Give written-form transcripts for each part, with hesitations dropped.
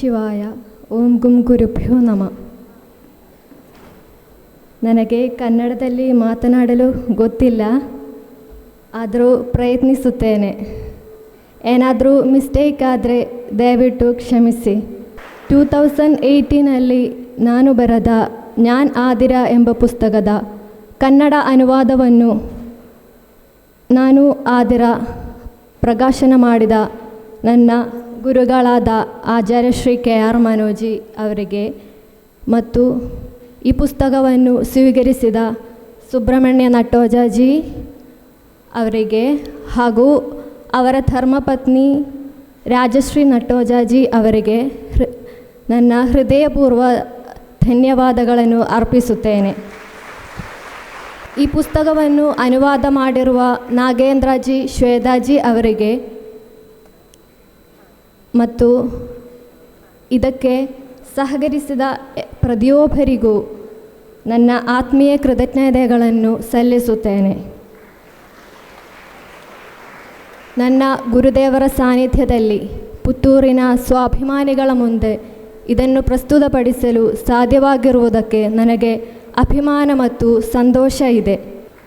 ಶಿವಾಯ. ಓಂ ಗುಂ ಗುರುಭ್ಯೋ ನಮಃ. ನನಗೆ ಕನ್ನಡದಲ್ಲಿ ಮಾತನಾಡಲು ಗೊತ್ತಿಲ್ಲ, ಆದರೂ ಪ್ರಯತ್ನಿಸುತ್ತೇನೆ. ಏನಾದರೂ ಮಿಸ್ಟೇಕ್ ಆದರೆ ದಯವಿಟ್ಟು ಕ್ಷಮಿಸಿ. 2018 ನಾನು ಬರೆದ ಜ್ಞಾನ್ ಆದಿರ ಎಂಬ ಪುಸ್ತಕದ ಕನ್ನಡ ಅನುವಾದವನ್ನು ನಾನು ಆದಿರ ಪ್ರಕಾಶನ ಮಾಡಿದ ನನ್ನ ಗುರುಗಳಾದ ಆಚಾರ್ಯ ಶ್ರೀ KR ಮನೋಜಿ ಅವರಿಗೆ ಮತ್ತು ಈ ಪುಸ್ತಕವನ್ನು ಸ್ವೀಕರಿಸಿದ ಸುಬ್ರಹ್ಮಣ್ಯ ನಟ್ಟೋಜಾಜಿ ಅವರಿಗೆ ಹಾಗೂ ಅವರ ಧರ್ಮಪತ್ನಿ ರಾಜಶ್ರೀ ನಟ್ಟೋಜಾಜಿ ಅವರಿಗೆ ನನ್ನ ಹೃದಯಪೂರ್ವ ಧನ್ಯವಾದಗಳನ್ನು ಅರ್ಪಿಸುತ್ತೇನೆ. ಈ ಪುಸ್ತಕವನ್ನು ಅನುವಾದ ಮಾಡಿರುವ ನಾಗೇಂದ್ರಜಿ ಶ್ವೇತಾಜಿ ಅವರಿಗೆ ಮತ್ತು ಇದಕ್ಕೆ ಸಹಕರಿಸಿದ ಪ್ರತಿಯೊಬ್ಬರಿಗೂ ನನ್ನ ಆತ್ಮೀಯ ಕೃತಜ್ಞತೆಗಳನ್ನು ಸಲ್ಲಿಸುತ್ತೇನೆ. ನನ್ನ ಗುರುದೇವರ ಸಾನ್ನಿಧ್ಯದಲ್ಲಿ ಪುತ್ತೂರಿನ ಸ್ವಾಭಿಮಾನಿಗಳ ಮುಂದೆ ಇದನ್ನು ಪ್ರಸ್ತುತಪಡಿಸಲು ಸಾಧ್ಯವಾಗಿರುವುದಕ್ಕೆ ನನಗೆ ಅಭಿಮಾನ ಮತ್ತು ಸಂತೋಷ ಇದೆ.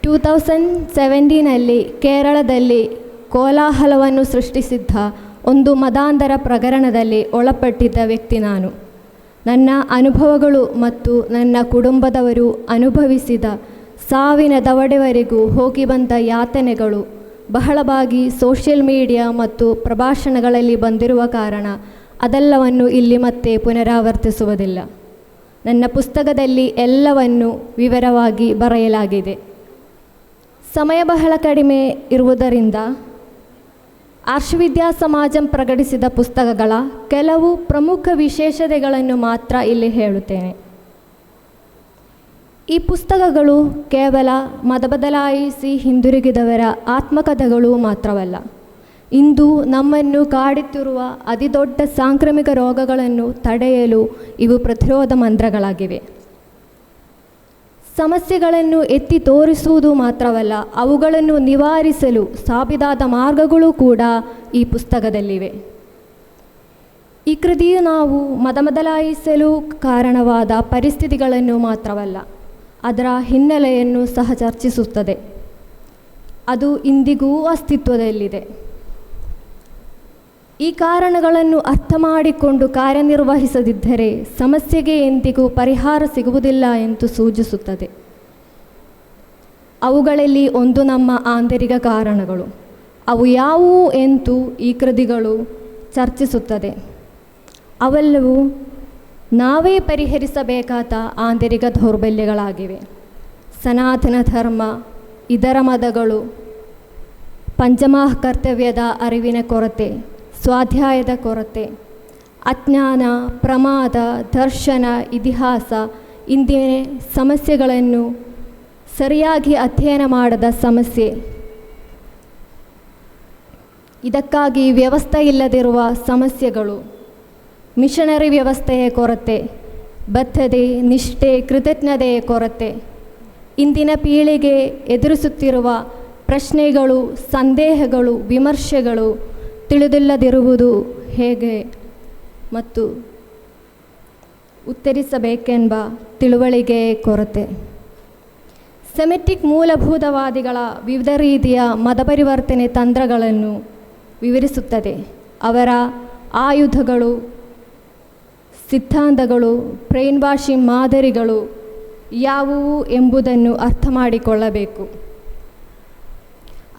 2017 ಕೇರಳದಲ್ಲಿ ಕೋಲಾಹಲವನ್ನು ಸೃಷ್ಟಿಸಿದ್ದ ಒಂದು ಮತಾಂತರ ಪ್ರಕರಣದಲ್ಲಿ ಒಳಪಟ್ಟಿದ್ದ ವ್ಯಕ್ತಿ ನಾನು. ನನ್ನ ಅನುಭವಗಳು ಮತ್ತು ನನ್ನ ಕುಟುಂಬದವರು ಅನುಭವಿಸಿದ ಸಾವಿನ ದವಡೆವರೆಗೂ ಹೋಗಿ ಬಂದ ಯಾತನೆಗಳು ಬಹಳವಾಗಿ ಸೋಷಿಯಲ್ ಮೀಡಿಯಾ ಮತ್ತು ಪ್ರಭಾಷಣಗಳಲ್ಲಿ ಬಂದಿರುವ ಕಾರಣ ಅದೆಲ್ಲವನ್ನು ಇಲ್ಲಿ ಮತ್ತೆ ಪುನರಾವರ್ತಿಸುವುದಿಲ್ಲ. ನನ್ನ ಪುಸ್ತಕದಲ್ಲಿ ಎಲ್ಲವನ್ನು ವಿವರವಾಗಿ ಬರೆಯಲಾಗಿದೆ. ಸಮಯ ಬಹಳ ಕಡಿಮೆ ಇರುವುದರಿಂದ ಆರ್ಷವಿದ್ಯಾ ಸಮಾಜಂ ಪ್ರಕಟಿಸಿದ ಪುಸ್ತಕಗಳ ಕೆಲವು ಪ್ರಮುಖ ವಿಶೇಷತೆಗಳನ್ನು ಮಾತ್ರ ಇಲ್ಲಿ ಹೇಳುತ್ತೇನೆ. ಈ ಪುಸ್ತಕಗಳು ಕೇವಲ ಮತ ಬದಲಾಯಿಸಿ ಹಿಂದಿರುಗಿದವರ ಆತ್ಮಕಥೆಗಳು ಮಾತ್ರವಲ್ಲ, ಇಂದು ನಮ್ಮನ್ನು ಕಾಡುತ್ತಿರುವ ಅತಿದೊಡ್ಡ ಸಾಂಕ್ರಾಮಿಕ ರೋಗಗಳನ್ನು ತಡೆಯಲು ಇವು ಪ್ರತಿರೋಧ ಮಂತ್ರಗಳಾಗಿವೆ. ಸಮಸ್ಯೆಗಳನ್ನು ಎತ್ತಿ ತೋರಿಸುವುದು ಮಾತ್ರವಲ್ಲ, ಅವುಗಳನ್ನು ನಿವಾರಿಸಲು ಸಾಬೀತಾದ ಮಾರ್ಗಗಳು ಕೂಡ ಈ ಪುಸ್ತಕದಲ್ಲಿವೆ. ಈ ಕೃತಿಯು ನಾವು ಮತ ಬದಲಾಯಿಸಲು ಕಾರಣವಾದ ಪರಿಸ್ಥಿತಿಗಳನ್ನು ಮಾತ್ರವಲ್ಲ, ಅದರ ಹಿನ್ನೆಲೆಯನ್ನು ಸಹ ಚರ್ಚಿಸುತ್ತದೆ. ಅದು ಇಂದಿಗೂ ಅಸ್ತಿತ್ವದಲ್ಲಿದೆ. ಈ ಕಾರಣಗಳನ್ನು ಅರ್ಥ ಮಾಡಿಕೊಂಡು ಕಾರ್ಯನಿರ್ವಹಿಸದಿದ್ದರೆ ಸಮಸ್ಯೆಗೆ ಎಂದಿಗೂ ಪರಿಹಾರ ಸಿಗುವುದಿಲ್ಲ ಎಂದು ಸೂಚಿಸುತ್ತದೆ. ಅವುಗಳಲ್ಲಿ ಒಂದು ನಮ್ಮ ಆಂತರಿಕ ಕಾರಣಗಳು. ಅವು ಯಾವುವು ಎಂದು ಈ ಕೃತಿಗಳು ಚರ್ಚಿಸುತ್ತದೆ. ಅವೆಲ್ಲವೂ ನಾವೇ ಪರಿಹರಿಸಬೇಕಾದ ಆಂತರಿಕ ದೌರ್ಬಲ್ಯಗಳಾಗಿವೆ. ಸನಾತನ ಧರ್ಮ, ಇದರ ಮತಗಳು, ಪಂಚಮಃ ಕರ್ತವ್ಯದ ಅರಿವಿನ ಕೊರತೆ, ಸ್ವಾಧ್ಯಾಯದ ಕೊರತೆ, ಅಜ್ಞಾನ, ಪ್ರಮಾದ, ದರ್ಶನ, ಇತಿಹಾಸ, ಇಂದಿನ ಸಮಸ್ಯೆಗಳನ್ನು ಸರಿಯಾಗಿ ಅಧ್ಯಯನ ಮಾಡದ ಸಮಸ್ಯೆ, ಇದಕ್ಕಾಗಿ ವ್ಯವಸ್ಥೆ ಇಲ್ಲದಿರುವ ಸಮಸ್ಯೆಗಳು, ಮಿಷನರಿ ವ್ಯವಸ್ಥೆಯ ಕೊರತೆ, ಬದ್ಧತೆ, ನಿಷ್ಠೆ, ಕೃತಜ್ಞತೆಯ ಕೊರತೆ, ಇಂದಿನ ಪೀಳಿಗೆ ಎದುರಿಸುತ್ತಿರುವ ಪ್ರಶ್ನೆಗಳು, ಸಂದೇಹಗಳು, ವಿಮರ್ಶೆಗಳು, ತಿಳಿದಿಲ್ಲದಿರುವುದು ಹೇಗೆ ಮತ್ತು ಉತ್ತರಿಸಬೇಕೆಂಬ ತಿಳುವಳಿಕೆಯ ಕೊರತೆ. ಸೆಮೆಟಿಕ್ ಮೂಲಭೂತವಾದಿಗಳ ವಿವಿಧ ರೀತಿಯ ಮತಪರಿವರ್ತನೆ ತಂತ್ರಗಳನ್ನು ವಿವರಿಸುತ್ತದೆ. ಅವರ ಆಯುಧಗಳು, ಸಿದ್ಧಾಂತಗಳು, ಬ್ರೈನ್ ವಾಷಿಂಗ್ ಮಾದರಿಗಳು ಯಾವುವು ಎಂಬುದನ್ನು ಅರ್ಥ ಮಾಡಿಕೊಳ್ಳಬೇಕು.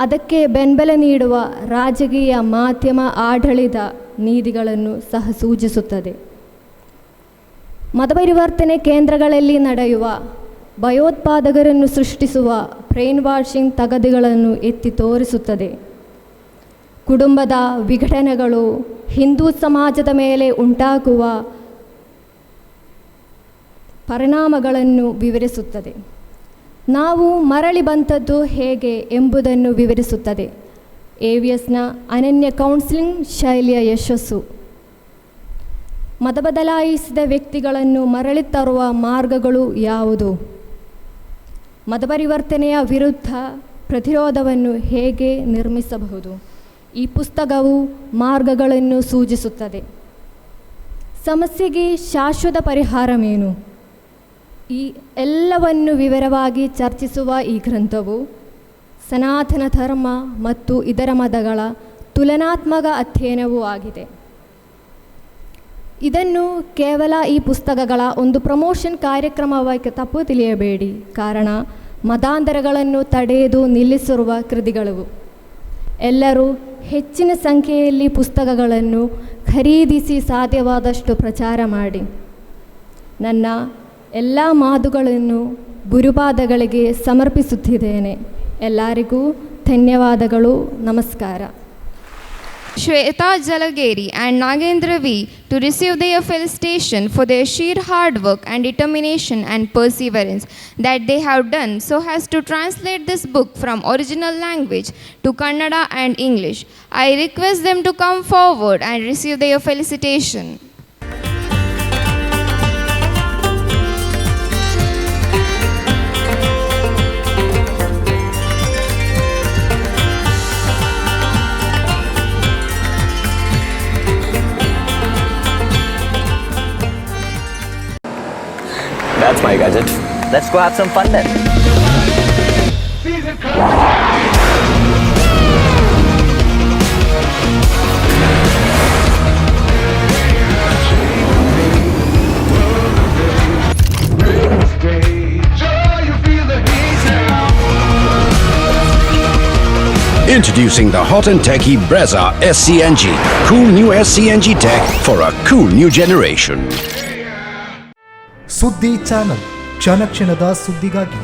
ಅದಕ್ಕೆ ಬೆಂಬಲ ನೀಡುವ ರಾಜಕೀಯ, ಮಾಧ್ಯಮ, ಆಡಳಿತ ನೀತಿಗಳನ್ನು ಸಹ ಸೂಚಿಸುತ್ತದೆ. ಮತಪರಿವರ್ತನೆ ಕೇಂದ್ರಗಳಲ್ಲಿ ನಡೆಯುವ ಭಯೋತ್ಪಾದಕರನ್ನು ಸೃಷ್ಟಿಸುವ ಬ್ರೈನ್ ವಾಷಿಂಗ್ ತಗದುಗಳನ್ನು ಎತ್ತಿ ತೋರಿಸುತ್ತದೆ. ಕುಟುಂಬದ ವಿಘಟನೆಗಳು, ಹಿಂದೂ ಸಮಾಜದ ಮೇಲೆ ಉಂಟಾಗುವ ಪರಿಣಾಮಗಳನ್ನು ವಿವರಿಸುತ್ತದೆ. ನಾವು ಮರಳಿ ಬಂದದ್ದು ಹೇಗೆ ಎಂಬುದನ್ನು ವಿವರಿಸುತ್ತದೆ. AVSನ ಅನನ್ಯ ಕೌನ್ಸಿಲಿಂಗ್ ಶೈಲಿಯ ಯಶಸ್ಸು, ಮತ ಬದಲಾಯಿಸಿದ ವ್ಯಕ್ತಿಗಳನ್ನು ಮರಳಿ ತರುವ ಮಾರ್ಗಗಳು ಯಾವುದು, ಮತಪರಿವರ್ತನೆಯ ವಿರುದ್ಧ ಪ್ರತಿರೋಧವನ್ನು ಹೇಗೆ ನಿರ್ಮಿಸಬಹುದು. ಈ ಪುಸ್ತಕವು ಮಾರ್ಗಗಳನ್ನು ಸೂಚಿಸುತ್ತದೆ. ಸಮಸ್ಯೆಗೆ ಶಾಶ್ವತ ಪರಿಹಾರವೇನು? ಈ ಎಲ್ಲವನ್ನು ವಿವರವಾಗಿ ಚರ್ಚಿಸುವ ಈ ಗ್ರಂಥವು ಸನಾತನ ಧರ್ಮ ಮತ್ತು ಇದರ ಮತಗಳ ತುಲನಾತ್ಮಕ ಅಧ್ಯಯನವೂ ಆಗಿದೆ. ಇದನ್ನು ಕೇವಲ ಈ ಪುಸ್ತಕಗಳ ಒಂದು ಪ್ರಮೋಷನ್ ಕಾರ್ಯಕ್ರಮವಾಗಿ ತಪ್ಪು ತಿಳಿಯಬೇಡಿ, ಕಾರಣ ಮತಾಂತರಗಳನ್ನು ತಡೆದು ನಿಲ್ಲಿಸಿರುವ ಕೃತಿಗಳು. ಎಲ್ಲರೂ ಹೆಚ್ಚಿನ ಸಂಖ್ಯೆಯಲ್ಲಿ ಪುಸ್ತಕಗಳನ್ನು ಖರೀದಿಸಿ ಸಾಧ್ಯವಾದಷ್ಟು ಪ್ರಚಾರ ಮಾಡಿ. ನನ್ನ ಎಲ್ಲ ಮಾತುಗಳನ್ನು ಗುರುಪಾದಗಳಿಗೆ ಸಮರ್ಪಿಸುತ್ತಿದ್ದೇನೆ. ಎಲ್ಲರಿಗೂ ಧನ್ಯವಾದಗಳು. ನಮಸ್ಕಾರ. Shweta Jalageri and Nagendra V to receive their felicitation for their sheer hard work and determination and perseverance that they have done so as to translate this book from original language to Kannada and English. I request them to come forward and receive their felicitation. That's my gadget. Let's go have some fun then. Introducing the hot and techy Brezza SCNG. Cool new SCNG tech for a cool new generation. ಸುದ್ದಿ channel ಕ್ಷಣ ಕ್ಷಣದ ಸುದ್ದಿಗಾಗಿ